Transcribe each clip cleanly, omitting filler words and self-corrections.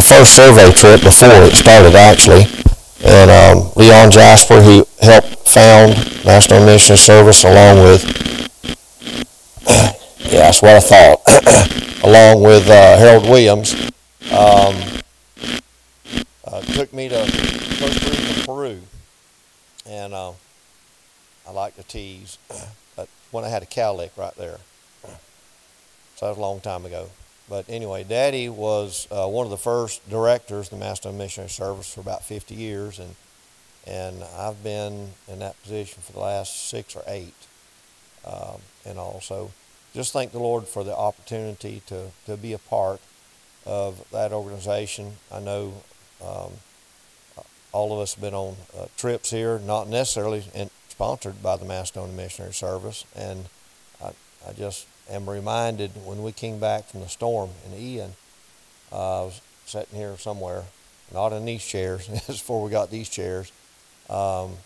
first survey trip before it started, actually. And Leon Jasper, he helped found National Missionary Service along with, yeah, that's what I thought, along with Harold Williams. Took me to Costa Rica, Peru, and I like to tease, but when I had a cowlick right there. So that was a long time ago. But anyway, Daddy was one of the first directors of the Macedonian Missionary Service for about 50 years, and I've been in that position for the last 6 or 8. And also, just thank the Lord for the opportunity to be a part of that organization. I know all of us have been on trips here, not necessarily sponsored by the Macedonian Missionary Service, and I just am reminded when we came back from the storm in Ian, I was sitting here somewhere, not in these chairs, this is before we got these chairs, and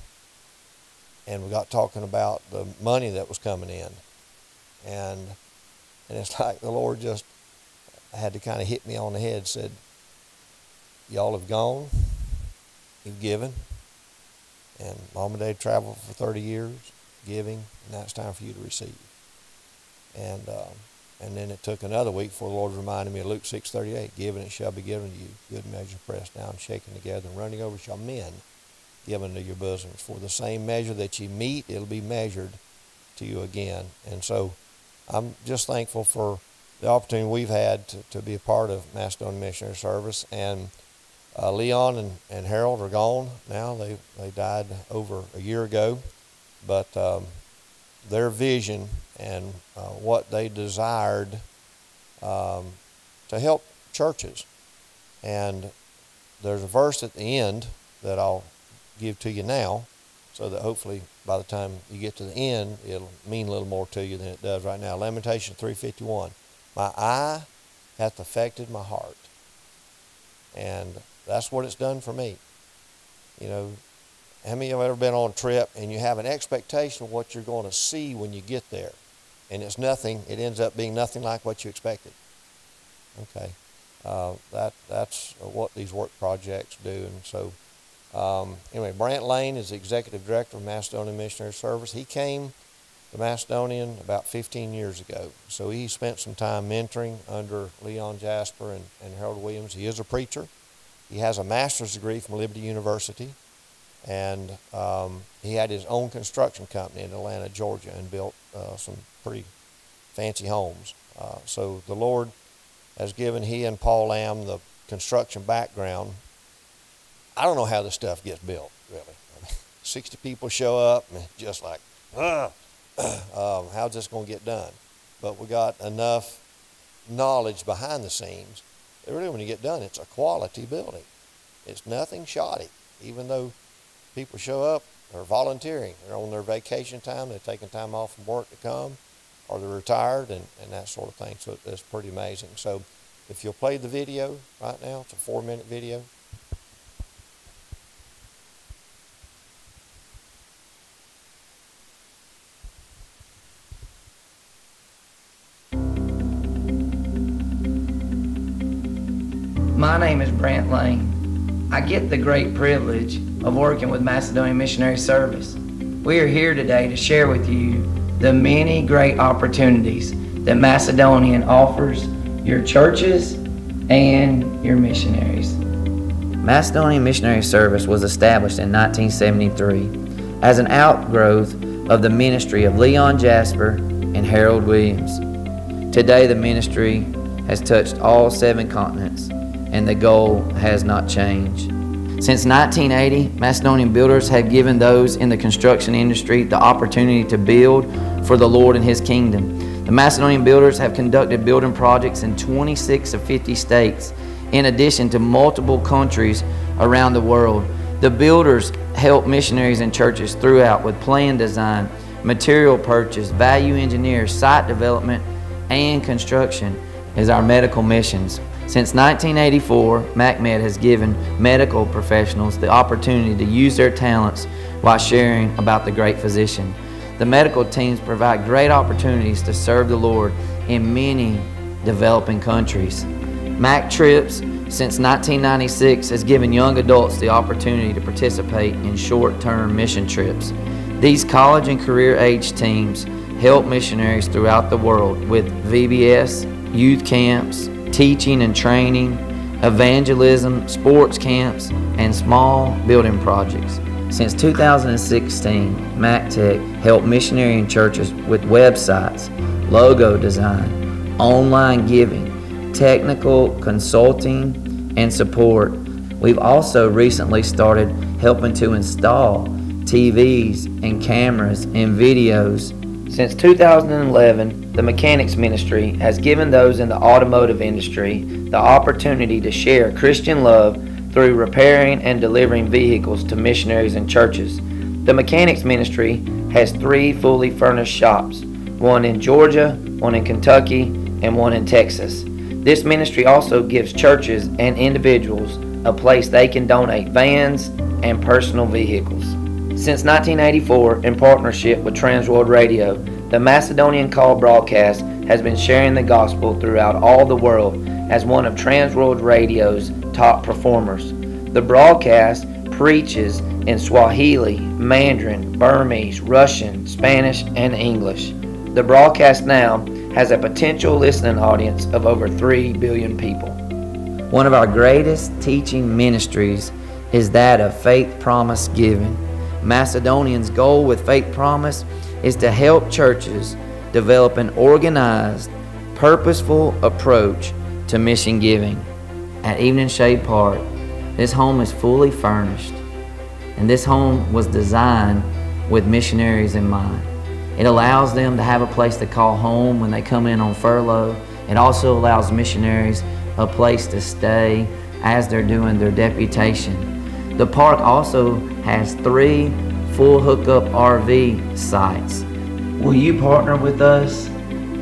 we got talking about the money that was coming in, and it's like the Lord just had to kind of hit me on the head, said, y'all have gone, you've given, and Mom and Dad traveled for 30 years, giving, and now it's time for you to receive. And then it took another week before the Lord reminded me of Luke 6:38, given it shall be given to you, good measure pressed down, shaken together, and running over shall men given to your bosoms. For the same measure that you meet, it'll be measured to you again. And so I'm just thankful for the opportunity we've had to be a part of Macedonian Missionary Service. And Leon and Harold are gone now. They died over a year ago. But their vision and what they desired to help churches. And there's a verse at the end that I'll give to you now, so that hopefully by the time you get to the end, it'll mean a little more to you than it does right now. Lamentation 3:51. My eye hath affected my heart. And that's what it's done for me. You know, how many of you have ever been on a trip and you have an expectation of what you're going to see when you get there? And it's nothing, it ends up being nothing like what you expected. Okay. That's what these work projects do. And so, anyway, Brant Lane is the Executive Director of Macedonian Missionary Service. He came to Macedonian about 15 years ago. So he spent some time mentoring under Leon Jasper and Harold Williams. He is a preacher. He has a master's degree from Liberty University. And he had his own construction company in Atlanta, Georgia, and built some pretty fancy homes. So the Lord has given he and Paul Lamb the construction background. I don't know how this stuff gets built, really. I mean, 60 people show up and just like, how's this going to get done? But we got enough knowledge behind the scenes that really when you get done, it's a quality building. It's nothing shoddy, even though people show up, they're volunteering, they're on their vacation time, they're taking time off from work to come, or they're retired and that sort of thing. So it's pretty amazing. So if you'll play the video right now, it's a 4-minute video. My name is Brant Lane. I get the great privilege of working with Macedonian Missionary Service. We are here today to share with you the many great opportunities that Macedonian offers your churches and your missionaries. Macedonian Missionary Service was established in 1973 as an outgrowth of the ministry of Leon Jasper and Harold Williams. Today the ministry has touched all 7 continents, and the goal has not changed. Since 1980, Macedonian builders have given those in the construction industry the opportunity to build for the Lord and His kingdom. The Macedonian builders have conducted building projects in 26 of 50 states, in addition to multiple countries around the world. The builders help missionaries and churches throughout with plan design, material purchase, value engineer, site development, and construction as our medical missions. Since 1984, MacMed has given medical professionals the opportunity to use their talents while sharing about the great physician. The medical teams provide great opportunities to serve the Lord in many developing countries. Mac trips since 1996 has given young adults the opportunity to participate in short-term mission trips. These college and career age teams help missionaries throughout the world with VBS, youth camps, teaching and training, evangelism, sports camps, and small building projects. Since 2016, MacTech helped missionary and churches with websites, logo design, online giving, technical consulting, and support. We've also recently started helping to install TVs and cameras and videos. Since 2011, the Mechanics Ministry has given those in the automotive industry the opportunity to share Christian love through repairing and delivering vehicles to missionaries and churches. The Mechanics Ministry has 3 fully furnished shops, one in Georgia, one in Kentucky, and one in Texas. This ministry also gives churches and individuals a place they can donate vans and personal vehicles. Since 1984, in partnership with Transworld Radio, the Macedonian Call broadcast has been sharing the gospel throughout all the world as one of Transworld Radio's top performers. The broadcast preaches in Swahili, Mandarin, Burmese, Russian, Spanish, and English. The broadcast now has a potential listening audience of over 3 billion people. One of our greatest teaching ministries is that of faith promise giving. Macedonian's goal with Faith Promise is to help churches develop an organized, purposeful approach to mission giving. At Evening Shade Park, this home is fully furnished, and this home was designed with missionaries in mind. It allows them to have a place to call home when they come in on furlough. It also allows missionaries a place to stay as they're doing their deputation. The park also has 3 full hookup RV sites. Will you partner with us?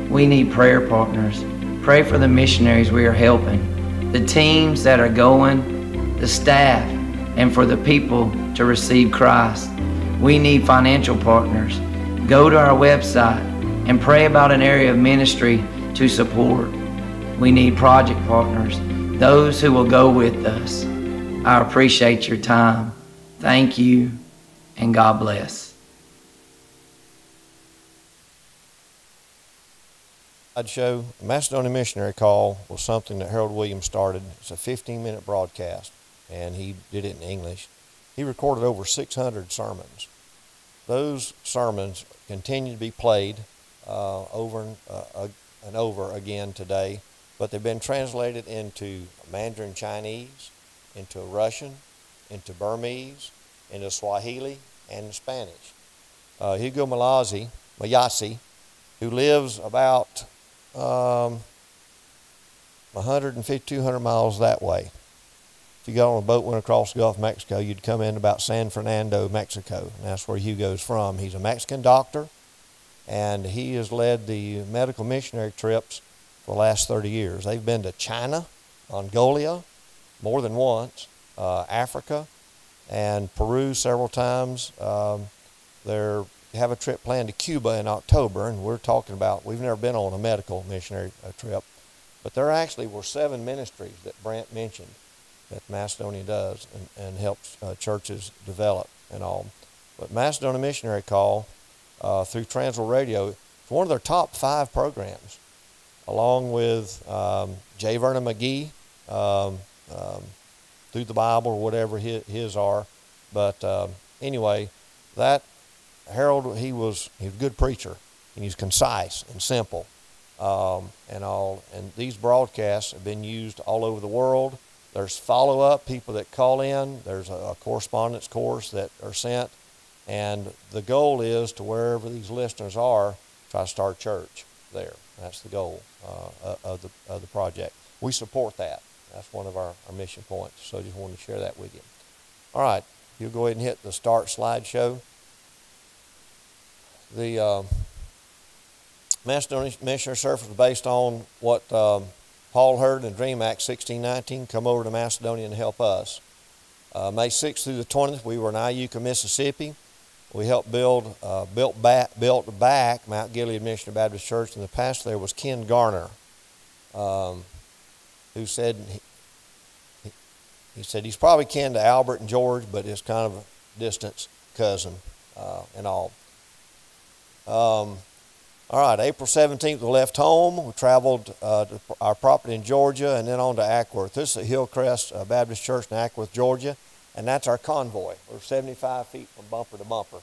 We need prayer partners. Pray for the missionaries we are helping, the teams that are going, the staff, and for the people to receive Christ. We need financial partners. Go to our website and pray about an area of ministry to support. We need project partners, those who will go with us. I appreciate your time. Thank you, and God bless. I'd show Macedonian Missionary Call was something that Harold Williams started. It's a 15-minute broadcast, and he did it in English. He recorded over 600 sermons. Those sermons continue to be played over and over again today, but they've been translated into Mandarin Chinese, into Russian, into Burmese, into Swahili, and Spanish. Hugo Mayasi, who lives about 150, 200 miles that way. If you got on a boat, went across the Gulf of Mexico, you'd come in about San Fernando, Mexico, and that's where Hugo's from. He's a Mexican doctor, and he has led the medical missionary trips for the last 30 years. They've been to China, Mongolia, more than once, Africa, and Peru several times. They have a trip planned to Cuba in October, and we're talking about, we've never been on a medical missionary trip, but there actually were 7 ministries that Brent mentioned that Macedonia does and helps churches develop and all. But Macedonian Missionary Call through Transworld Radio, it's one of their top 5 programs, along with J. Vernon McGee, Through the Bible or whatever his are. But anyway, that Harold, he was a good preacher, and he's concise and simple and all. And these broadcasts have been used all over the world. There's follow-up, people that call in. There's a correspondence course that are sent. And the goal is to wherever these listeners are, try to start church there. That's the goal of the project. We support that. That's one of our mission points. So I just wanted to share that with you. All right, you'll go ahead and hit the start slideshow. The Macedonian Missionary Service was based on what Paul heard in the Dream Act 1619, come over to Macedonia and help us. May 6th through the 20th, we were in Iuka, Mississippi. We helped built back Mount Gilead Missionary Baptist Church, and the pastor there was Ken Garner, who said he said he's probably kin to Albert and George, but it's kind of a distant cousin and all. All right, April 17th, we left home. We traveled to our property in Georgia and then on to Ackworth. This is Hillcrest Baptist Church in Ackworth, Georgia, and that's our convoy. We're 75 feet from bumper to bumper.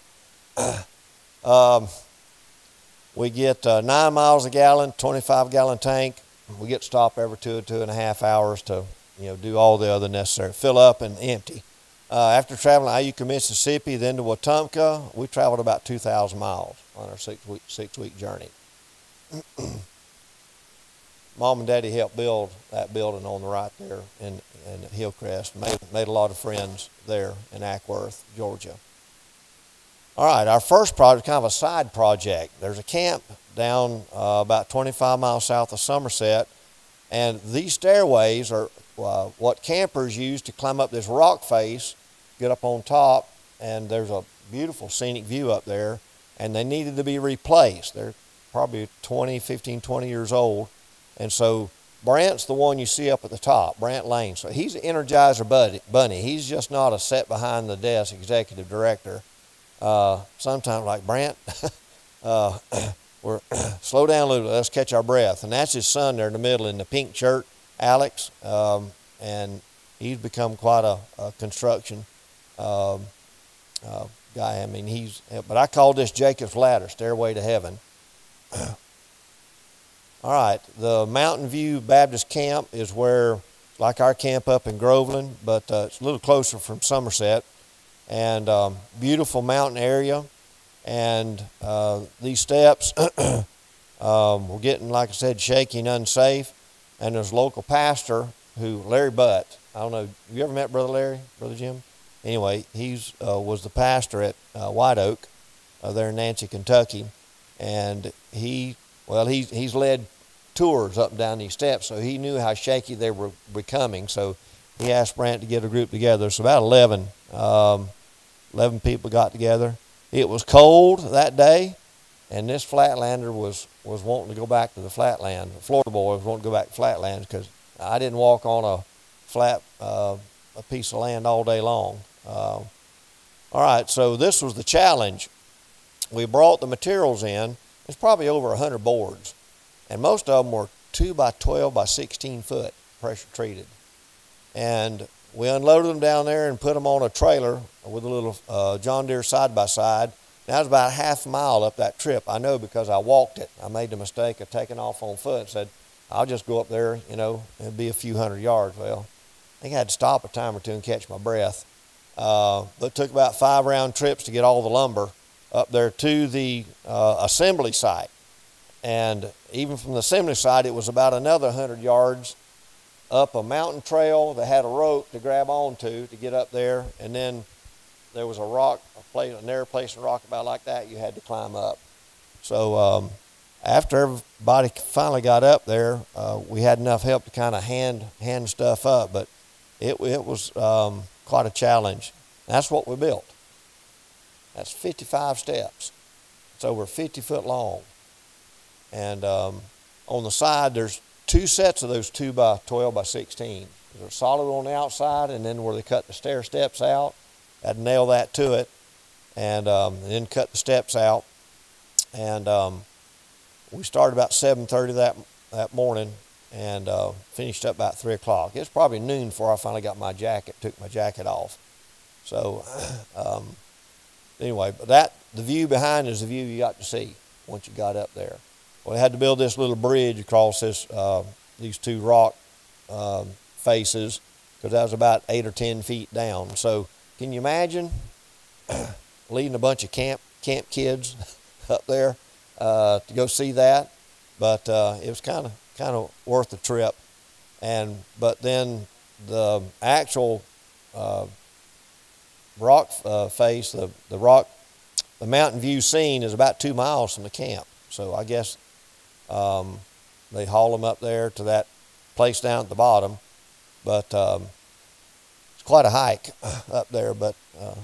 We get 9 miles a gallon, 25-gallon tank. We get stopped every 2.5 hours to do all the other necessary, fill up and empty. After traveling to Iuka, Mississippi, then to Wetumpka, we traveled about 2,000 miles on our six-week journey. Mom and Daddy helped build that building on the right there in Hillcrest. Made a lot of friends there in Ackworth, Georgia. All right, our first project, kind of a side project. There's a camp down about 25 miles south of Somerset, and these stairways are what campers use to climb up this rock face, get up on top, and there's a beautiful scenic view up there, and they needed to be replaced. They're probably 15, 20 years old, and so Brant's the one you see up at the top, Brant Lane. So he's an Energizer bunny. He's just not a set behind the desk executive director. Sometimes like, Brant, we're slow down a little, let's catch our breath. And that's his son there in the middle in the pink shirt, Alex, and he's become quite a construction guy. I mean, but I call this Jacob's Ladder, Stairway to Heaven. All right, the Mountain View Baptist Camp is where, like our camp up in Groveland, but it's a little closer from Somerset, and beautiful mountain area. And these steps were getting, like I said, shaky and unsafe. And there's a local pastor Larry Butt, I don't know, have you ever met Brother Larry, Brother Jim? Anyway, he was the pastor at White Oak there in Nancy, Kentucky. And he's led tours up and down these steps, so he knew how shaky they were becoming. So he asked Brant to get a group together. So about 11 people got together. It was cold that day, and this Flatlander was wanting to go back to the flatland. The Florida boy was wanting to go back to flatlands because I didn't walk on a flat a piece of land all day long. All right, so this was the challenge. We brought the materials in. It's probably over 100 boards, and most of them were 2 by 12 by 16 foot, pressure treated. And we unloaded them down there and put them on a trailer with a little John Deere side-by-side. That was about half a mile up that trip. I know because I walked it. I made the mistake of taking off on foot and said, I'll just go up there, it'd be a few hundred yards. Well, I think I had to stop a time or two and catch my breath. But it took about 5 round trips to get all the lumber up there to the assembly site. And even from the assembly site, it was about another 100 yards up a mountain trail that had a rope to grab onto to get up there. And then there was a narrow place in rock about like that you had to climb up. So after everybody finally got up there, we had enough help to kind of hand stuff up. But it was quite a challenge. That's what we built. That's 55 steps. It's over 50 foot long. And on the side, there's 2 sets of those 2 by 12 by 16. They're solid on the outside, and then where they cut the stair steps out, I'd nail that to it, and then cut the steps out. And we started about 7:30 that morning, and finished up about 3 o'clock. It was probably noon before I finally got took my jacket off. So anyway, but the view behind is the view you got to see once you got up there. Well, we had to build this little bridge across these 2 rock faces, because that was about 8 or 10 feet down. So can you imagine leading a bunch of camp kids up there to go see that? But it was kind of worth the trip. But then the actual rock face, the mountain view scene is about 2 miles from the camp. So I guess they haul them up there to that place down at the bottom. But it's quite a hike up there, but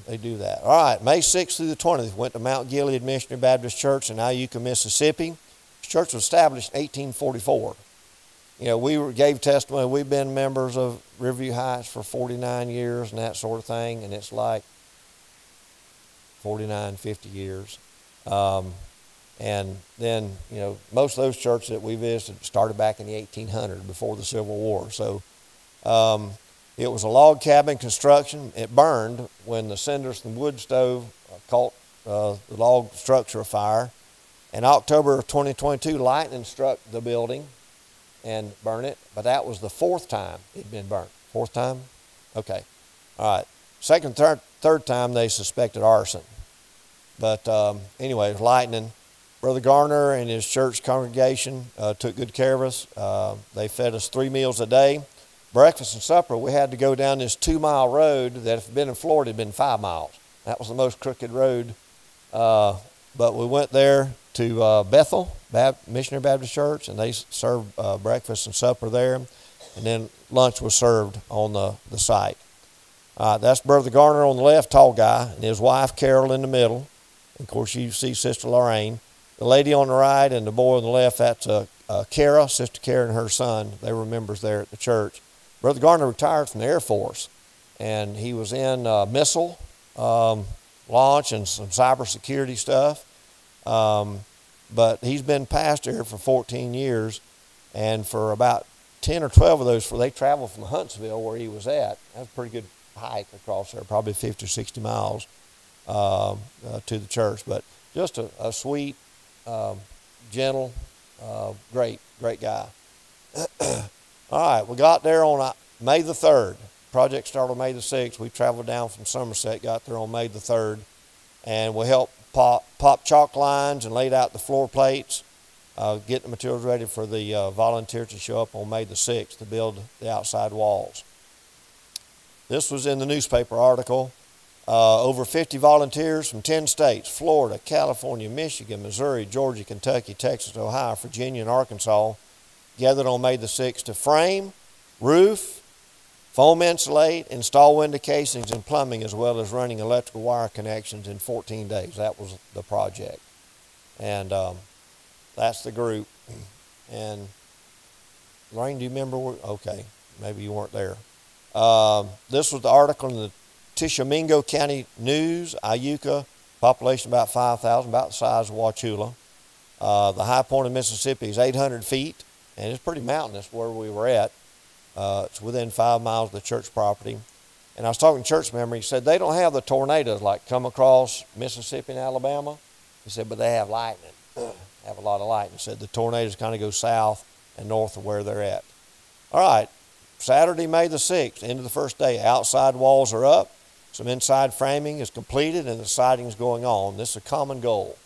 they do that. All right, May 6th through the 20th, went to Mount Gilead Missionary Baptist Church in Iuka, Mississippi. This church was established in 1844. gave testimony. We've been members of Riverview Heights for 49 years and that sort of thing, and it's like 49, 50 years. And then, most of those churches that we visited started back in the 1800s, before the Civil War. So it was a log cabin construction. It burned when the Sanderson wood stove caught the log structure afire. In October of 2022, lightning struck the building and burned it. But that was the fourth time it had been burnt. Fourth time? Okay. All right. Second, third time they suspected arson. But anyway, it was lightning. Brother Garner and his church congregation took good care of us. They fed us 3 meals a day. Breakfast and supper, we had to go down this 2-mile road that if it had been in Florida, it had been 5 miles. That was the most crooked road. But we went there to Bethel, Missionary Baptist Church, and they served breakfast and supper there. And then lunch was served on the site. That's Brother Garner on the left, tall guy, and his wife Carol in the middle. And of course, you see Sister Lorraine. The lady on the right and the boy on the left, that's Kara, Sister Kara and her son. They were members there at the church. Brother Garner retired from the Air Force, and he was in missile launch and some cybersecurity stuff. But he's been pastor here for 14 years, and for about 10 or 12 of those, they traveled from Huntsville, where he was at. That's a pretty good hike across there, probably 50 or 60 miles to the church. But just a sweet, gentle, great guy. All right, we got there on May the 3rd. Project started on May the 6th. We traveled down from Somerset, got there on May the 3rd, and we helped pop chalk lines and laid out the floor plates, get the materials ready for the volunteers to show up on May the 6th to build the outside walls. This was in the newspaper article. Over 50 volunteers from 10 states, Florida, California, Michigan, Missouri, Georgia, Kentucky, Texas, Ohio, Virginia, and Arkansas, gathered on May the 6th to frame, roof, foam insulate, install window casings and plumbing, as well as running electrical wire connections in 14 days. That was the project. And that's the group. And Lorraine, do you remember okay, maybe you weren't there. This was the article in the Tishomingo County News, Iuka, population about 5,000, about the size of Wauchula. The high point of Mississippi is 800 feet, and it's pretty mountainous where we were at. It's within 5 miles of the church property. And I was talking to church member, he said they don't have the tornadoes like come across Mississippi and Alabama. He said, but they have lightning, have a lot of lightning. He said the tornadoes kind of go south and north of where they're at. All right, Saturday, May the 6th, end of the first day, outside walls are up. Some inside framing is completed and the siding is going on. This is a common goal.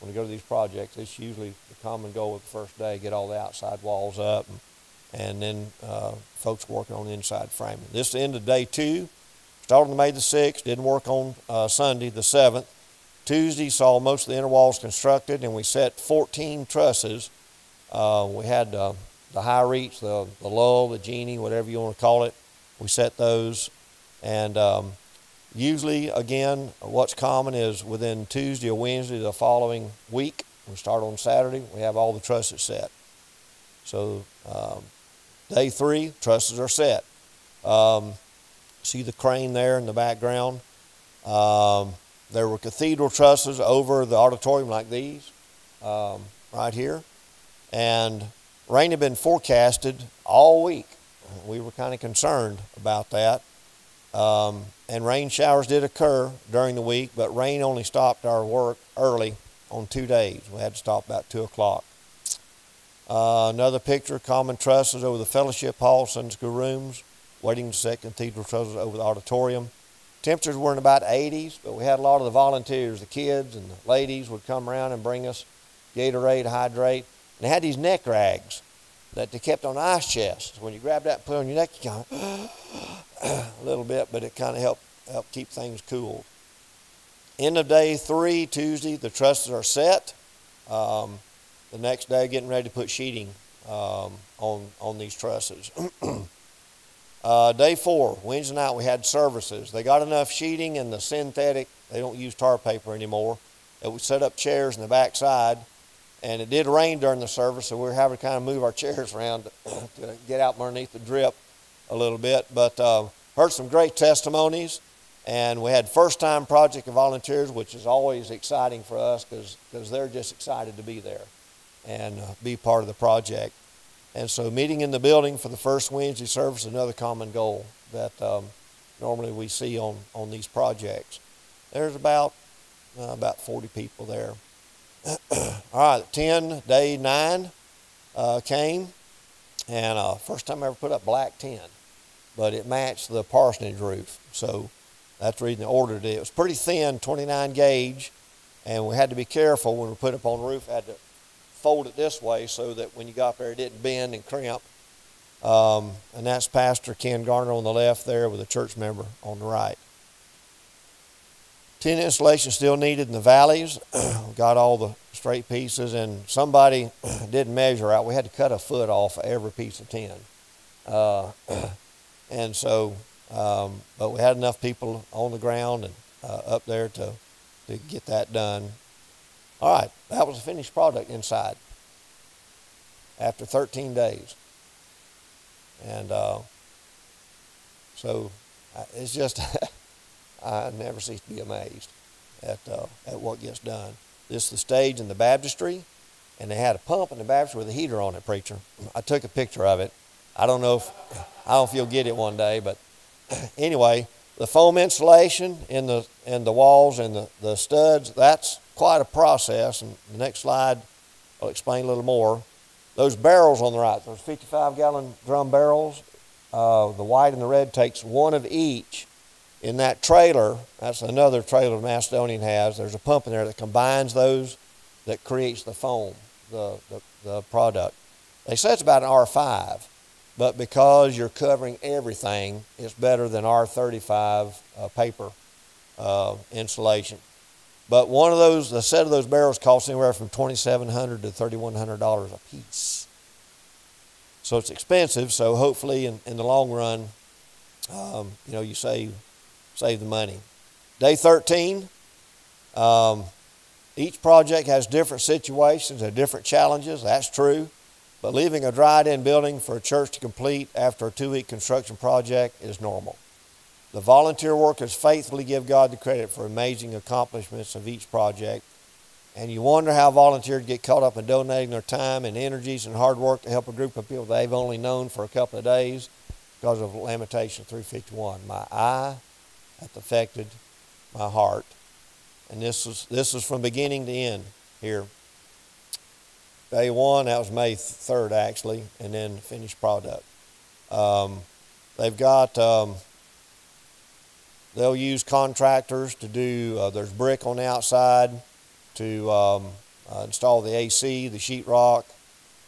When we go to these projects, it's usually the common goal of the first day, get all the outside walls up, and then folks working on the inside framing. This is the end of day 2. Started on May the 6th, didn't work on Sunday the 7th. Tuesday saw most of the inner walls constructed, and we set 14 trusses. We had the high reach, the lull, the genie, whatever you want to call it. We set those, and usually, again, what's common is within Tuesday or Wednesday the following week, we start on Saturday, we have all the trusses set. So day 3, trusses are set. See the crane there in the background? There were cathedral trusses over the auditorium like these, right here. And rain had been forecasted all week. We were kind of concerned about that. And rain showers did occur during the week, but rain only stopped our work early on 2 days. We had to stop about 2 o'clock. Another picture, common trusses over the fellowship hall, Sunday school rooms, waiting to set cathedral trusses over the auditorium. Temperatures were in about 80s, but we had a lot of the volunteers, the kids and the ladies would come around and bring us Gatorade, hydrate. And they had these neck rags that they kept on ice chests. When you grab that and put it on your neck, you kind of a little bit, but it kind of helped keep things cool. End of day 3, Tuesday, the trusses are set. The next day, getting ready to put sheeting on these trusses. Day 4, Wednesday night, we had services. They got enough sheeting and the synthetic, they don't use tar paper anymore. We set up chairs in the back side, And it did rain during the service, so we were having to kind of move our chairs around to get out from underneath the drip a little bit. But heard some great testimonies, and we had first-time project of volunteers, which is always exciting for us because they're just excited to be there and be part of the project. And so meeting in the building for the first Wednesday service is another common goal that normally we see on these projects. There's about 40 people there. All right, 10, day 9 came, and first time I ever put up black tin, but it matched the parsonage roof, so that's the reason they ordered it. It was pretty thin, 29 gauge, and we had to be careful when we put it up on the roof. Had to fold it this way so that when you got there it didn't bend and crimp. And that's Pastor Ken Garner on the left there with a church member on the right. Tin installation still needed in the valleys. We got all the straight pieces, and somebody didn't measure out. We had to cut a foot off of every piece of tin. And so, but we had enough people on the ground and up there to get that done. All right, that was the finished product inside after 13 days. And so it's just... I never cease to be amazed at what gets done. This is the stage in the baptistry, and they had a pump in the baptistry with a heater on it, preacher. I took a picture of it. I don't know if you'll get it one day, but anyway, the foam insulation in the walls and the studs, that's quite a process. And the next slide I'll explain a little more. Those barrels on the right, those 55-gallon drum barrels, the white and the red takes one of each. In that trailer, that's another trailer Macedonian has, there's a pump in there that combines those that creates the foam, the product. They say it's about an R5, but because you're covering everything, it's better than R35 paper insulation. But one of those, a set of those barrels costs anywhere from $2,700 to $3,100 a piece. So it's expensive, so hopefully in the long run, you save the money. Day 13, each project has different situations and different challenges, that's true, but leaving a dried-in building for a church to complete after a 2-week construction project is normal. The volunteer workers faithfully give God the credit for amazing accomplishments of each project, and you wonder how volunteers get caught up in donating their time and energies and hard work to help a group of people they've only known for a couple of days because of Lamentation 3:51. My eye hath affected my heart. And this is from beginning to end here. Day 1, that was May 3rd actually, and then finished product. They've got, they'll use contractors to do, there's brick on the outside to install the AC, the sheetrock.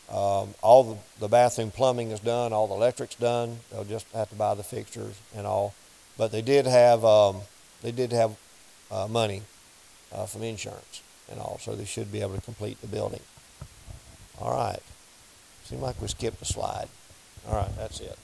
All the bathroom plumbing is done, all the electric's done. They'll just have to buy the fixtures and all. But they did have money from insurance and all, so they should be able to complete the building. All right. Seems like we skipped a slide. All right, that's it.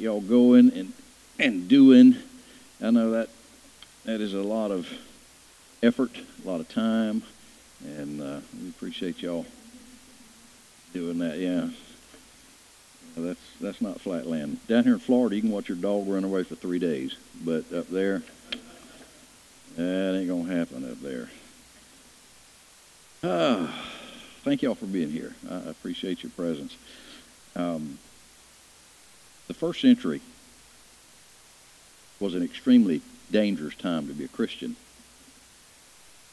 y'all going and doing. I know that is a lot of effort, a lot of time, and we appreciate y'all doing that. Yeah, that's not flat land. Down here in Florida, you can watch your dog run away for 3 days, but up there, that ain't gonna happen up there. Thank y'all for being here. I appreciate your presence. The first century was an extremely dangerous time to be a Christian.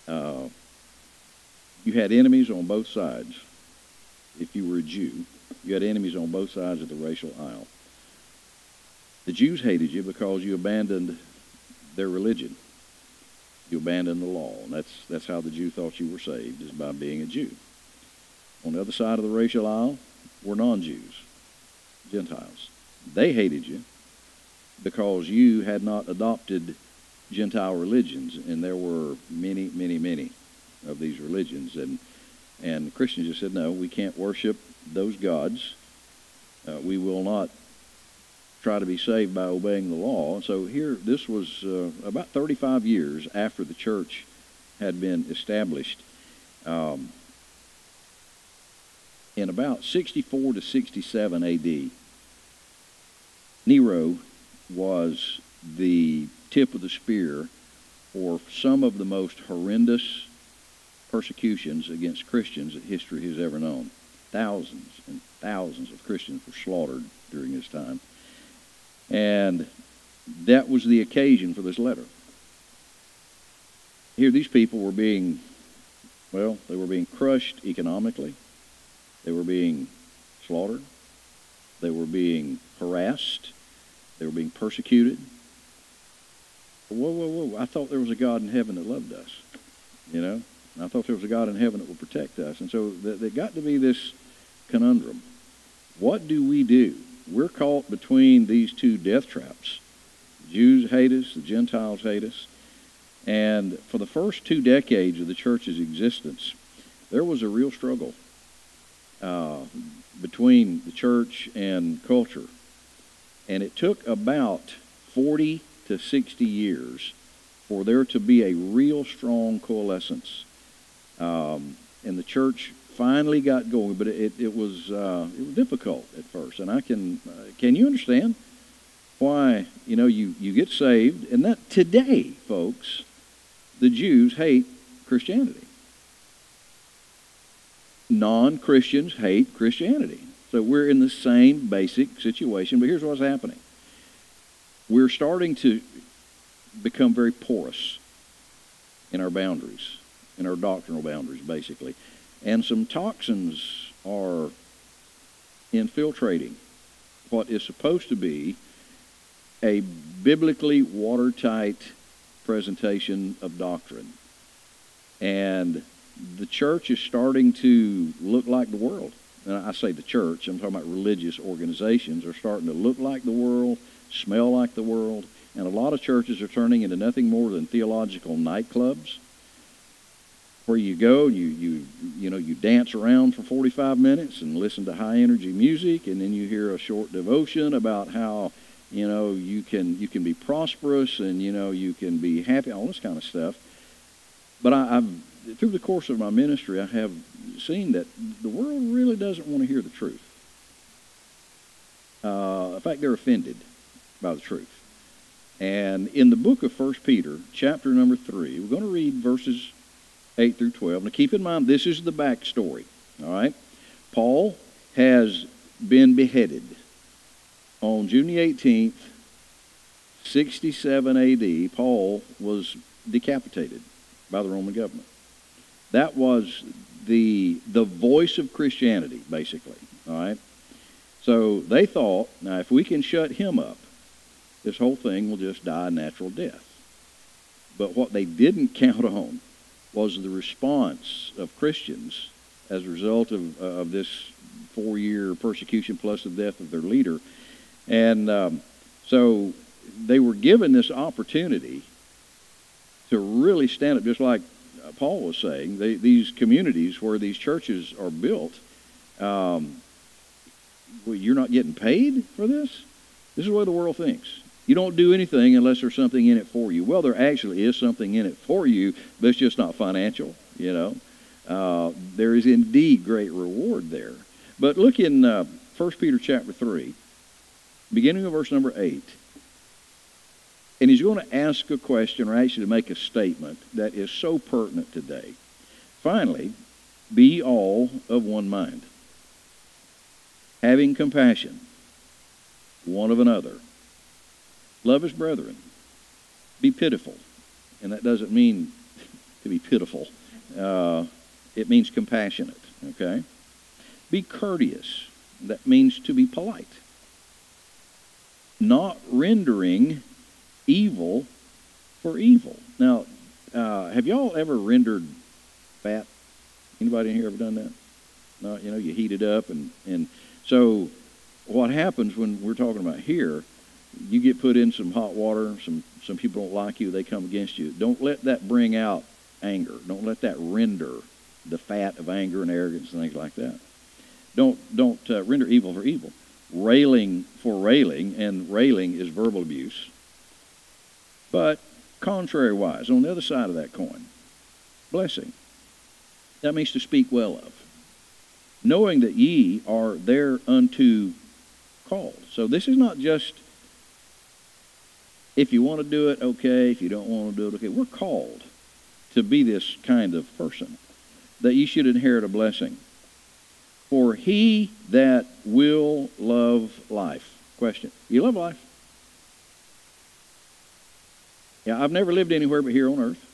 You had enemies on both sides. If you were a Jew, you had enemies on both sides of the racial aisle. The Jews hated you because you abandoned their religion. You abandoned the law, and that's how the Jew thought you were saved, is by being a Jew. On the other side of the racial aisle were non-Jews, Gentiles. They hated you because you had not adopted Gentile religions, and there were many, many, many of these religions, and Christians just said, no, we can't worship those gods. We will not try to be saved by obeying the law. And so here, this was about 35 years after the church had been established. In about 64 to 67 A.D., Nero was the tip of the spear for some of the most horrendous persecutions against Christians that history has ever known. Thousands and thousands of Christians were slaughtered during this time. And that was the occasion for this letter. Here, these people were being, they were being crushed economically. They were being slaughtered. They were being harassed. They were being persecuted. Whoa. I thought there was a God in heaven that loved us. You know? I thought there was a God in heaven that would protect us. And so there got to be this conundrum. What do we do? We're caught between these two death traps. The Jews hate us. The Gentiles hate us. And for the first 2 decades of the church's existence, there was a real struggle between the church and culture. And it took about 40 to 60 years for there to be a real strong coalescence. And the church finally got going, but it was difficult at first. And can you understand why, you get saved, and that today, folks, the Jews hate Christianity. Non-Christians hate Christianity. So we're in the same basic situation, but here's what's happening. We're starting to become very porous in our boundaries, in our doctrinal boundaries, basically. And some toxins are infiltrating what is supposed to be a biblically watertight presentation of doctrine. And the church is starting to look like the world. And I say the church, I'm talking about religious organizations are starting to look like the world, smell like the world, and a lot of churches are turning into nothing more than theological nightclubs where you go, you dance around for 45 minutes and listen to high energy music, and then you hear a short devotion about how you can be prosperous and you can be happy, all this kind of stuff. But I've through the course of my ministry, I have seen that the world really doesn't want to hear the truth. In fact, they're offended by the truth. And in the book of 1 Peter, chapter number 3, we're going to read verses 8 through 12. Now, keep in mind, this is the backstory. All right? Paul has been beheaded on June the 18th, 67 A.D. Paul was decapitated by the Roman government. That was the voice of Christianity, basically. All right? So they thought, now if we can shut him up, this whole thing will just die a natural death. But what they didn't count on was the response of Christians as a result of this 4-year persecution plus the death of their leader. And so they were given this opportunity to really stand up, just like Paul was saying. These communities where these churches are built, you're not getting paid for this? This is the way the world thinks. You don't do anything unless there's something in it for you. Well, there actually is something in it for you, but it's just not financial, you know. There is indeed great reward there. But look in 1 Peter chapter 3, beginning of verse number 8. And he's going to ask a question, or actually make a statement that is so pertinent today. Finally, be all of one mind, having compassion one of another. Love his brethren. Be pitiful. And that doesn't mean to be pitiful. It means compassionate. Okay? Be courteous. That means to be polite. Not rendering evil for evil. Now, have y'all ever rendered fat? Anybody in here ever done that? No, you know, you heat it up, and so what happens when we're talking about here, you get put in some hot water, some people don't like you, they come against you. Don't let that bring out anger. Don't let that render the fat of anger and arrogance and things like that. Don't render evil for evil. Railing for railing, and railing is verbal abuse. But contrary-wise, on the other side of that coin, blessing. That means to speak well of. Knowing that ye are thereunto called. So this is not just if you want to do it, okay. If you don't want to do it, okay. We're called to be this kind of person, that ye should inherit a blessing. For he that will love life. Question. You love life? Yeah, I've never lived anywhere but here on earth.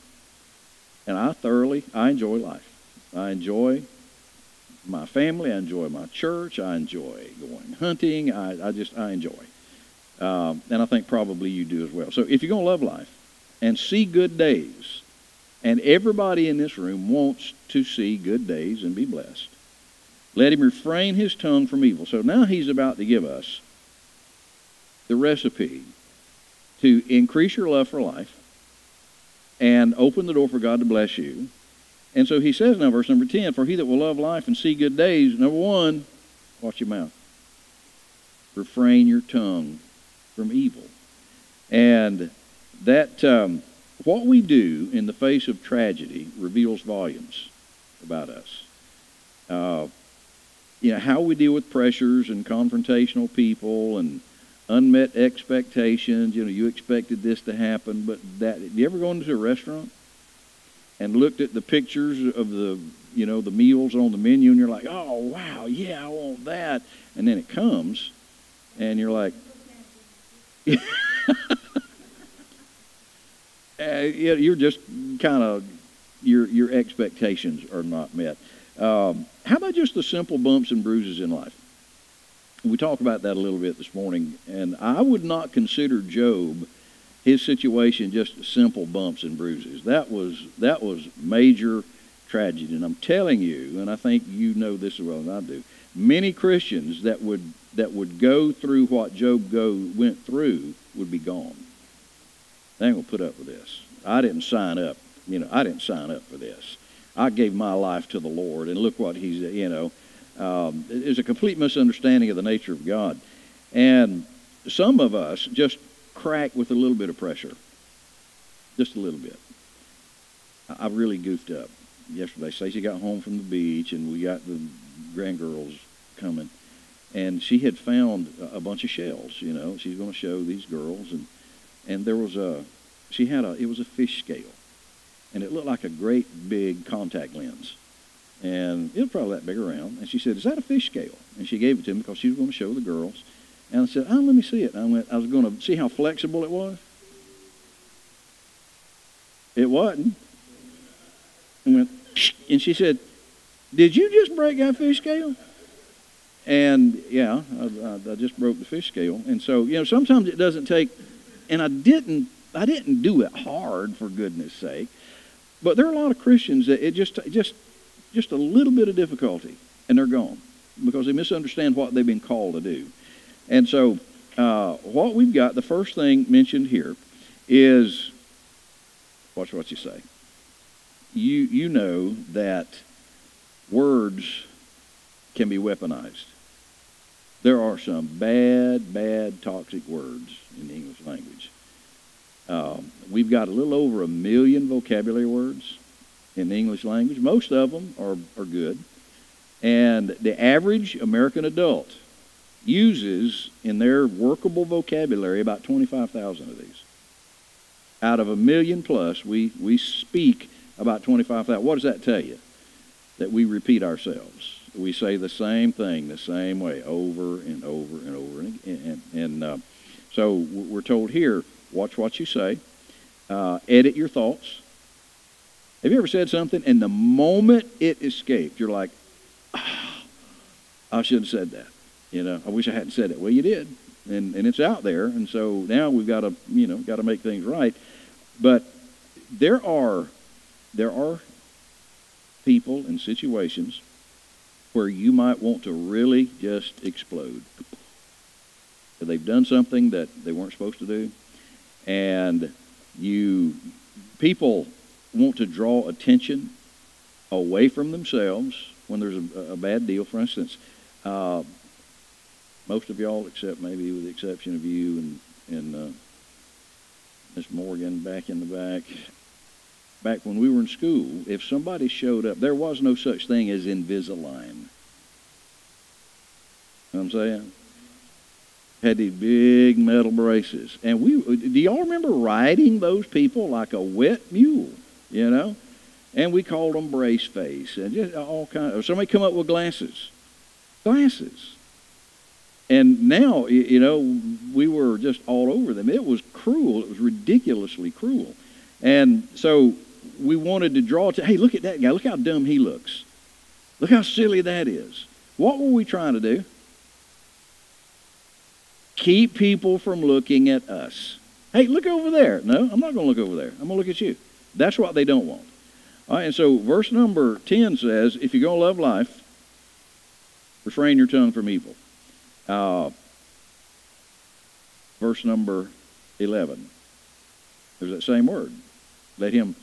And I enjoy life. I enjoy my family. I enjoy my church. I enjoy going hunting. I enjoy. And I think probably you do as well. So if you're going to love life and see good days, and everybody in this room wants to see good days and be blessed, let him refrain his tongue from evil. So now he's about to give us the recipe to increase your love for life and open the door for God to bless you. And so he says now, verse number 10, for he that will love life and see good days, number one, watch your mouth. Refrain your tongue from evil. And that what we do in the face of tragedy reveals volumes about us. How we deal with pressures and confrontational people and unmet expectations. You expected this to happen, but that. You ever go into a restaurant and looked at the pictures of the meals on the menu, and you're like, oh, wow, yeah, I want that. And then it comes, and you're like, you're just kind of, your expectations are not met. How about just the simple bumps and bruises in life? We talked about that a little bit this morning, and I would not consider Job, his situation, just simple bumps and bruises. That was major tragedy. And I'm telling you, and I think you know this as well as I do, many Christians that would go through what Job went through would be gone. They ain't gonna put up with this. I didn't sign up. I didn't sign up for this. I gave my life to the Lord, and look what he's, there's a complete misunderstanding of the nature of God. And some of us just crack with a little bit of pressure. Just a little bit. I really goofed up yesterday. Stacey got home from the beach, and we got the grandgirls coming. And she had found a bunch of shells, She's going to show these girls. And there was it was a fish scale. And it looked like a great big contact lens. And it was probably that big around. And she said, is that a fish scale? And she gave it to me because she was going to show the girls. And I said, let me see it. And I was going to see how flexible it was. It wasn't. And she said, did you just break that fish scale? And yeah, I just broke the fish scale. And so, sometimes it doesn't take, and I didn't do it hard, for goodness sake. But there are a lot of Christians that it just a little bit of difficulty, and they're gone because they misunderstand what they've been called to do. And so what we've got, the first thing mentioned here is, watch what you say. You know that words can be weaponized. There are some bad, toxic words in the English language. We've got a little over 1 million vocabulary words in the English language. Most of them are good. And the average American adult uses in their workable vocabulary about 25,000 of these. Out of 1 million plus, we speak about 25,000. What does that tell you? That we repeat ourselves. We say the same thing the same way over and over and over and again. So we're told here, watch what you say, edit your thoughts. Have you ever said something and the moment it escaped, you're like, I should have said that. I wish I hadn't said it. Well, you did, and it's out there, and so now we've got to make things right. But there are people and situations where you might want to really just explode. They've done something that they weren't supposed to do, and people want to draw attention away from themselves when there's a bad deal. For instance, most of y'all, except maybe with the exception of you and Miss Morgan back in the back when we were in school, if somebody showed up, there was no such thing as Invisalign. You know what I'm saying? Had these big metal braces. And do y'all remember riding those people like a wet mule, And we called them brace face and just all kinds of, somebody come up with glasses. And now, we were just all over them. It was cruel. It was ridiculously cruel. And so we wanted to draw hey, look at that guy. Look how dumb he looks. Look how silly that is. What were we trying to do? Keep people from looking at us. Hey, look over there. No, I'm not going to look over there. I'm going to look at you. That's what they don't want. All right, and so verse number 10 says, if you're going to love life, refrain your tongue from evil. Verse number 11. There's that same word. Let him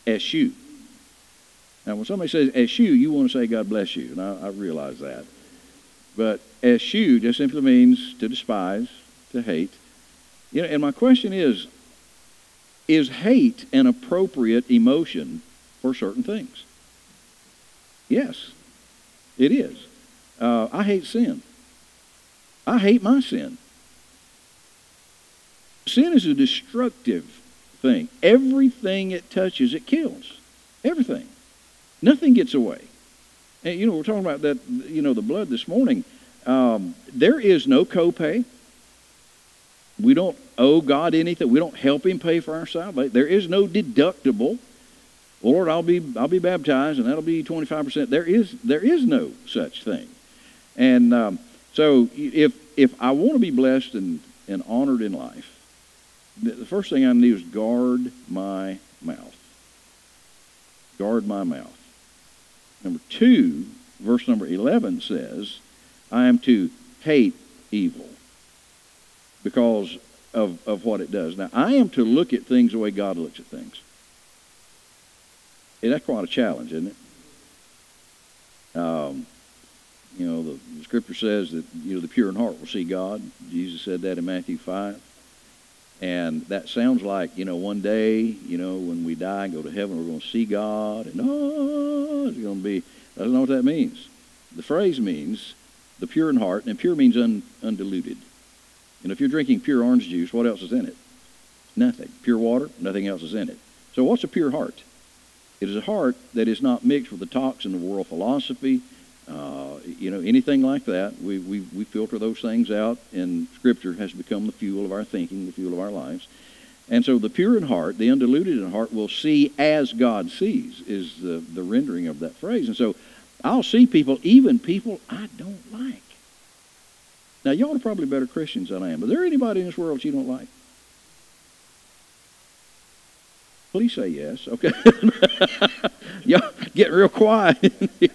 eschew. Now, when somebody says eschew, you want to say God bless you, and I realize that. But eschew just simply means to despise, to hate. And my question is hate an appropriate emotion for certain things? Yes, it is. I hate sin. I hate my sin. Sin is a destructive thing. Everything it touches, it kills. Everything. Nothing gets away. And, we're talking about that, the blood this morning. There is no copay. We don't owe God anything. We don't help him pay for our salvation. There is no deductible. Lord, I'll be baptized, and that'll be 25%. There is no such thing. And so if I want to be blessed and honored in life, the first thing I need is guard my mouth. Guard my mouth. Number 2, verse number 11 says, I am to hate evil because of what it does. Now, I am to look at things the way God looks at things. That's quite a challenge, isn't it? The scripture says that, the pure in heart will see God. Jesus said that in Matthew 5. And that sounds like, one day, when we die and go to heaven, we're going to see God. And, it's going to be, I don't know what that means. The phrase means the pure in heart, and pure means undiluted. If you're drinking pure orange juice, what else is in it? Nothing. Pure water, nothing else is in it. So what's a pure heart? It is a heart that is not mixed with the toxin of world philosophy, anything like that. We filter those things out, and Scripture has become the fuel of our thinking, the fuel of our lives. And so the pure in heart, the undiluted in heart, will see as God sees, is the rendering of that phrase. And so I'll see people, even people I don't like. Now, y'all are probably better Christians than I am. Is there anybody in this world you don't like? Please say yes. Okay. Y'all getting real quiet in here.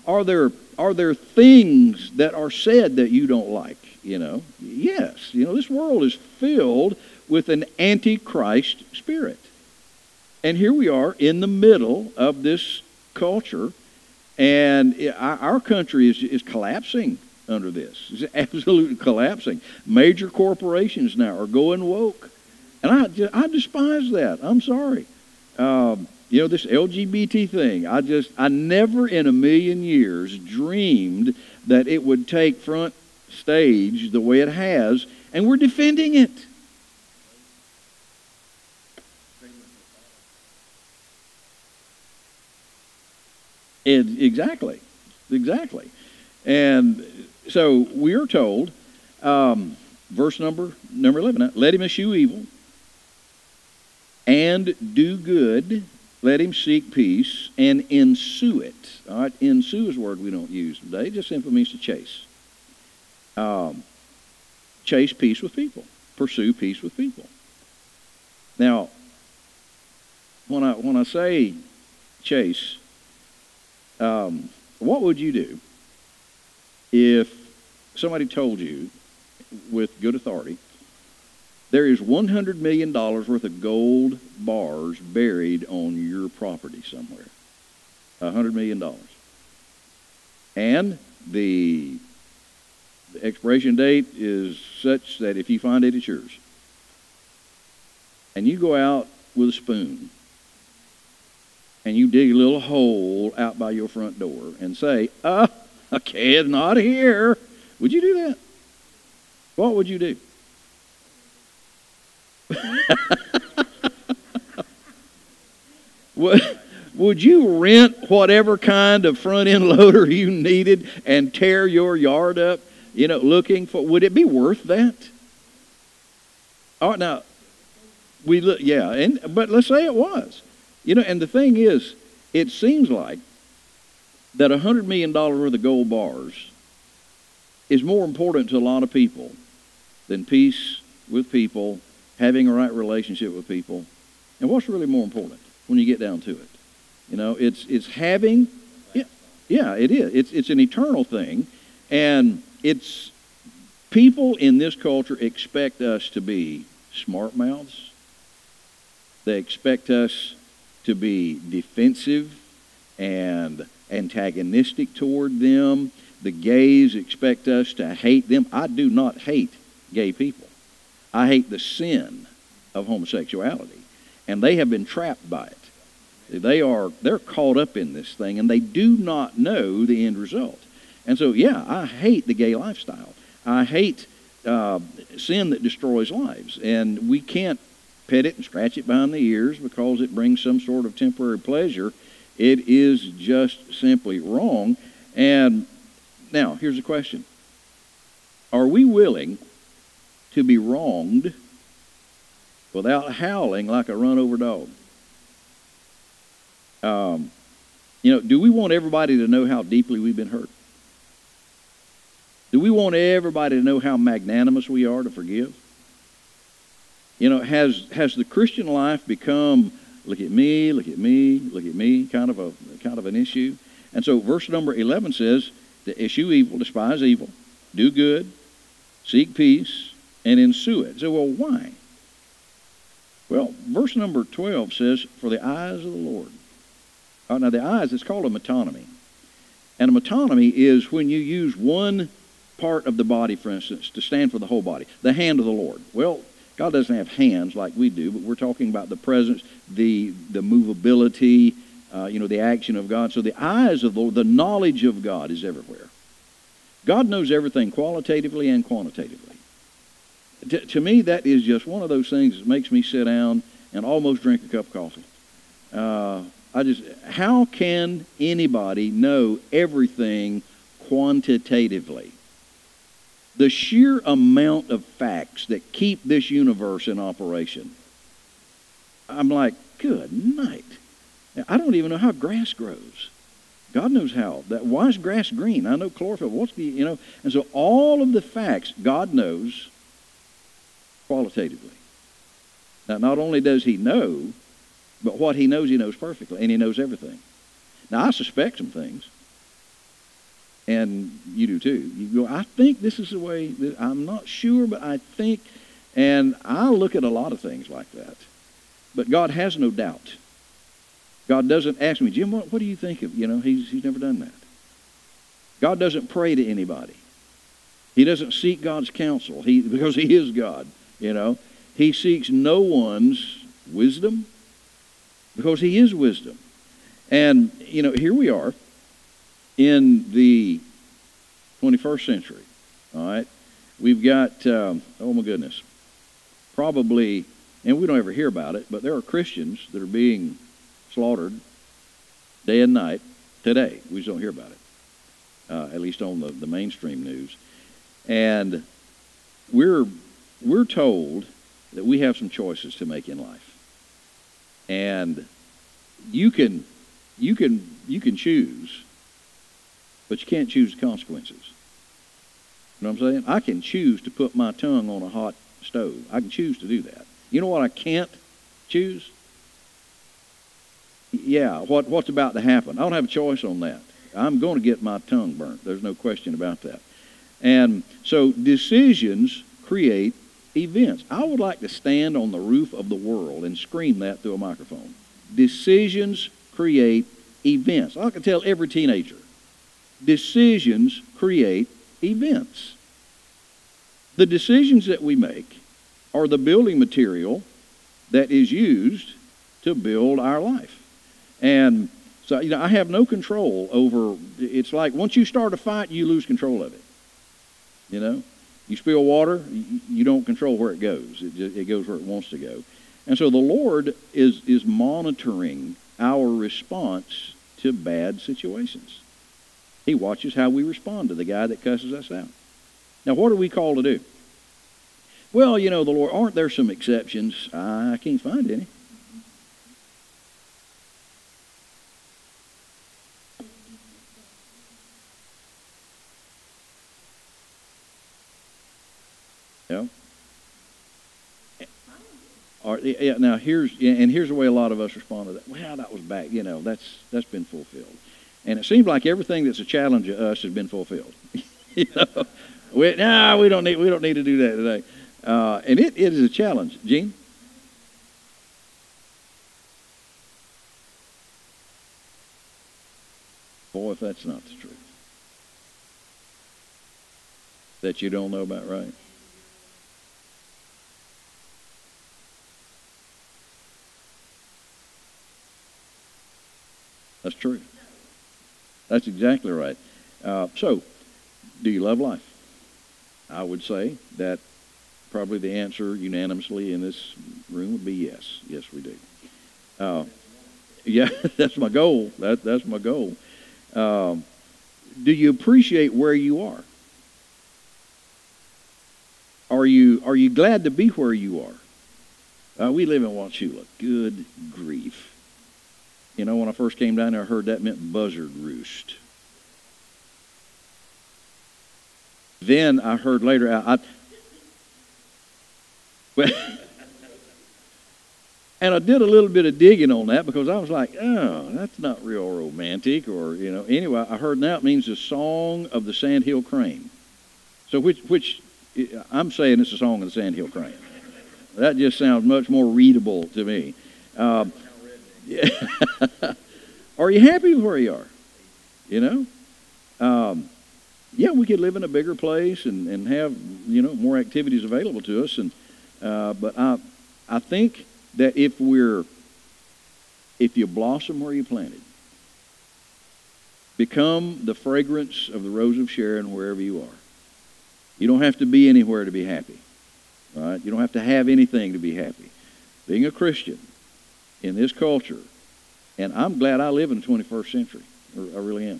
Are there things that are said that you don't like? Yes. This world is filled with an antichrist spirit. And here we are in the middle of this culture, and our country is collapsing under this. It's absolutely collapsing. Major corporations now are going woke. And I despise that. I'm sorry. This LGBT thing, I never in a million years dreamed that it would take front stage the way it has, and we're defending it. Exactly. And so we are told, verse number 11, let him eschew evil and do good. Let him seek peace and ensue it. All right, ensue is a word we don't use today. It just simply means to chase. Chase peace with people. Pursue peace with people. Now, when I say chase, what would you do if somebody told you with good authority, there is $100 million worth of gold bars buried on your property somewhere? $100 million. And the expiration date is such that if you find it, it's yours. And you go out with a spoon and you dig a little hole out by your front door and say, okay, it's not here. Would you do that? What would you do? Would you rent whatever kind of front-end loader you needed and tear your yard up, looking for? Would it be worth that? All right, now, but let's say it was. And the thing is, it seems like that $100 million worth of gold bars is more important to a lot of people than peace with people, having a right relationship with people. And what's really more important when you get down to it? It's having, yeah, it is. It's an eternal thing. And it's, people in this culture expect us to be smart mouths. They expect us to be defensive and antagonistic toward them. The gays expect us to hate them. I do not hate gay people. I hate the sin of homosexuality. And they have been trapped by it. They're caught up in this thing, and they do not know the end result. And so, yeah, I hate the gay lifestyle. I hate sin that destroys lives. And we can't pet it and scratch it behind the ears because it brings some sort of temporary pleasure. It is just simply wrong. And now, here's the question. Are we willing to be wronged without howling like a run-over dog? Do we want everybody to know how deeply we've been hurt? Do we want everybody to know how magnanimous we are to forgive? Has the Christian life become look at me, look at me, look at me kind of an issue? And so verse number 11 says, to eschew evil, despise evil, do good, seek peace, and ensue it. So, well, why? Well, verse number 12 says, for the eyes of the Lord. Now, the eyes, it's called a metonymy. And a metonymy is when you use one part of the body, for instance, to stand for the whole body. The hand of the Lord. Well, God doesn't have hands like we do, but we're talking about the presence, the movability, the action of God. So the eyes of the Lord, the knowledge of God is everywhere. God knows everything qualitatively and quantitatively. To me, that is just one of those things that makes me sit down and almost drink a cup of coffee. How can anybody know everything quantitatively? The sheer amount of facts that keep this universe in operation. I'm like, good night. I don't even know how grass grows. God knows how. Why is grass green? I know chlorophyll. And so all of the facts God knows qualitatively. Now, not only does he know, but what he knows perfectly, and he knows everything. Now, I suspect some things, and you do too. You go, I think this is the way, I'm not sure, but I think, and I look at a lot of things like that. But God has no doubt. God doesn't ask me, Jim, what do you think of, he's never done that. God doesn't pray to anybody. He doesn't seek God's counsel because he is God, you know. He seeks no one's wisdom because he is wisdom. And, you know, here we are in the 21st century, all right? We've got, oh my goodness, probably, and we don't ever hear about it, but there are Christians that are being slaughtered day and night today. We just don't hear about it, at least on the mainstream news. And we're told that we have some choices to make in life. And you can choose, but you can't choose the consequences. You know what I'm saying? I can choose to put my tongue on a hot stove. I can choose to do that. You know what I can't choose? Yeah, what's about to happen. I don't have a choice on that. I'm going to get my tongue burnt. There's no question about that. And so decisions create events. I would like to stand on the roof of the world and scream that through a microphone. Decisions create events. I can tell every teenager. Decisions create events. The decisions that we make are the building material that is used to build our life. And so, you know, I have no control over, it's like once you start a fight, you lose control of it. You know, you spill water, you don't control where it goes. It goes where it wants to go. And so the Lord is monitoring our response to bad situations. He watches how we respond to the guy that cusses us out. Now, what are we called to do? Well, you know, the Lord, aren't there some exceptions? I can't find any. Yeah. Yeah. Now here's the way a lot of us respond to that. Well, that was back. You know, that's been fulfilled, and it seems like everything that's a challenge to us has been fulfilled. You know, we don't need to do that today, and it is a challenge. Gene. Boy, if that's not the truth, that you don't know about, right? That's true. That's exactly right. So, do you love life? I would say that probably the answer unanimously in this room would be yes. Yes, we do. Yeah, that's my goal. That's my goal. Do you appreciate where you are? Are you glad to be where you are? We live in Wauchula. Good grief. You know, when I first came down there, I heard that meant buzzard roost. Then I heard later, and I did a little bit of digging on that because I was like, oh, that's not real romantic, or, you know. Anyway, I heard now it means the song of the sandhill crane. So which I'm saying it's the song of the sandhill crane. That just sounds much more readable to me. Are you happy with where you are? You know? Yeah, we could live in a bigger place and have, you know, more activities available to us. And but I think that if you blossom where you planted, become the fragrance of the rose of Sharon wherever you are. You don't have to be anywhere to be happy. All right? You don't have to have anything to be happy. Being a Christian in this culture, and I'm glad I live in the 21st century. I really am.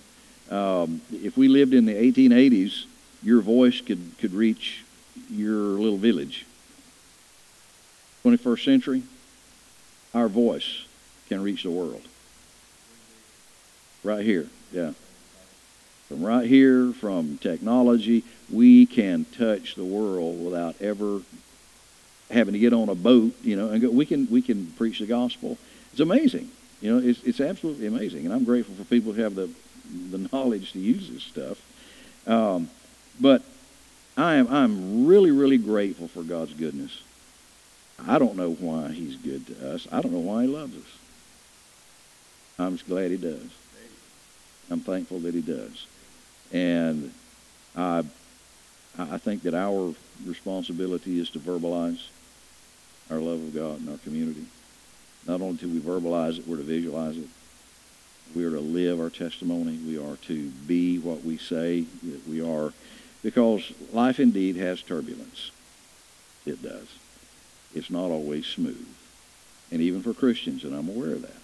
If we lived in the 1880s, your voice could reach your little village. 21st century, our voice can reach the world. Right here, yeah. From right here, from technology, we can touch the world without ever having to get on a boat, you know, and go. We can preach the gospel. It's amazing. You know, it's absolutely amazing, and I'm grateful for people who have the knowledge to use this stuff. But I'm really, really grateful for God's goodness. I don't know why He's good to us. I don't know why He loves us. I'm just glad He does. I'm thankful that He does. And I I think that our responsibility is to verbalize our love of God in our community. Not only do we verbalize it, we're to visualize it. We are to live our testimony. We are to be what we say that we are, because life indeed has turbulence. It does. It's not always smooth. And even for Christians, and I'm aware of that.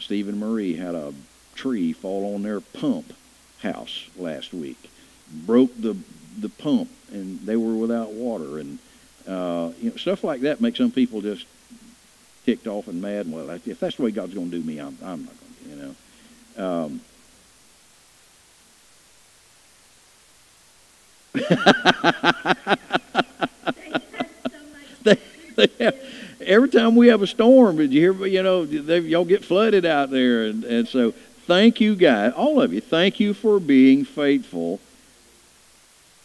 Steve and Marie had a tree fall on their pump house last week. Broke the pump, and they were without water. And stuff like that makes some people just ticked off and mad. And, well, if that's the way God's going to do me, I'm not going to, Every time we have a storm, did you hear? Y'all get flooded out there, and so thank you, guys, all of you. Thank you for being faithful,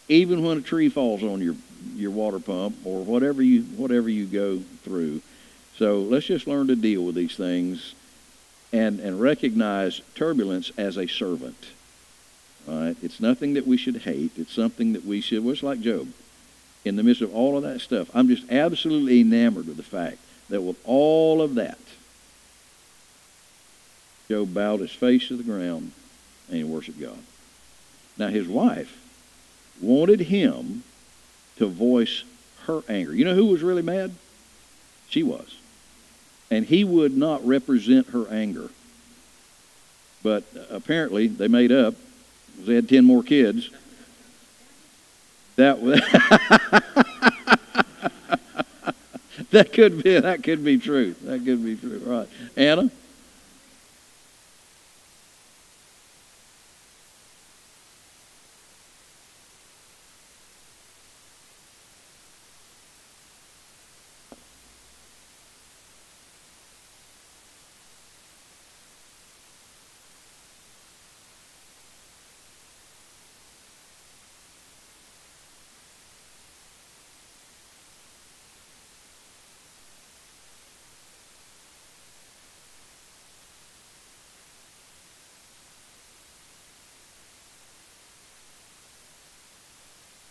even when a tree falls on your water pump or whatever you go through. So let's just learn to deal with these things and recognize turbulence as a servant. All right? It's nothing that we should hate. It's something that we should, well, it's like Job. In the midst of all of that stuff, I'm just absolutely enamored with the fact that with all of that, Job bowed his face to the ground and he worshiped God. Now his wife wanted him to voice her anger. You know who was really mad? She was. And he would not represent her anger. But apparently they made up. They had 10 more kids. That could be true. That could be true. Right. Anna?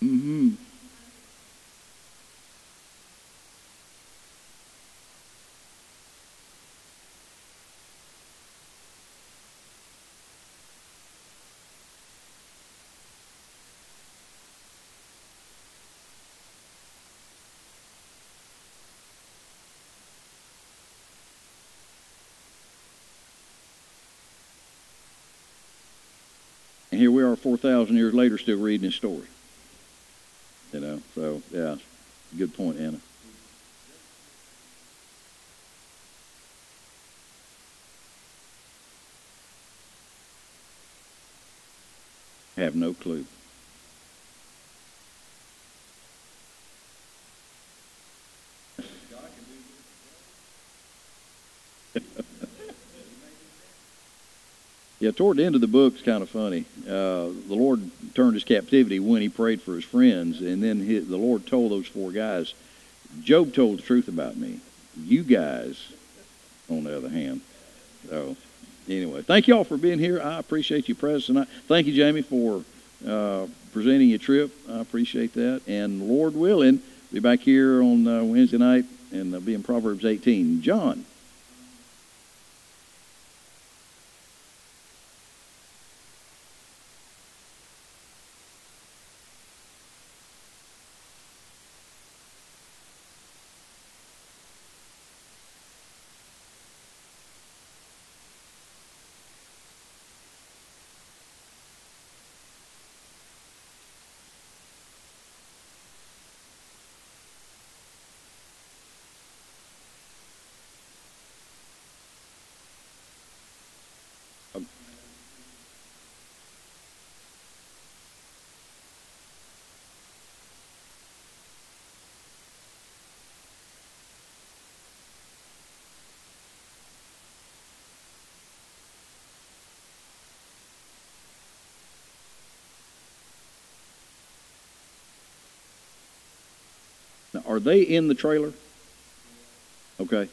Mm-hmm. And here we are 4,000 years later still reading his story. So, yeah, good point, Anna. Have no clue. Yeah, toward the end of the book, it's kind of funny. The Lord turned his captivity when he prayed for his friends, and then the Lord told those 4 guys, Job told the truth about me. You guys, on the other hand. So, anyway, thank you all for being here. I appreciate your presence tonight. Thank you, Jamie, for presenting your trip. I appreciate that. And Lord willing, be back here on Wednesday night, and be in Proverbs 18. John. Now, are they in the trailer? Okay.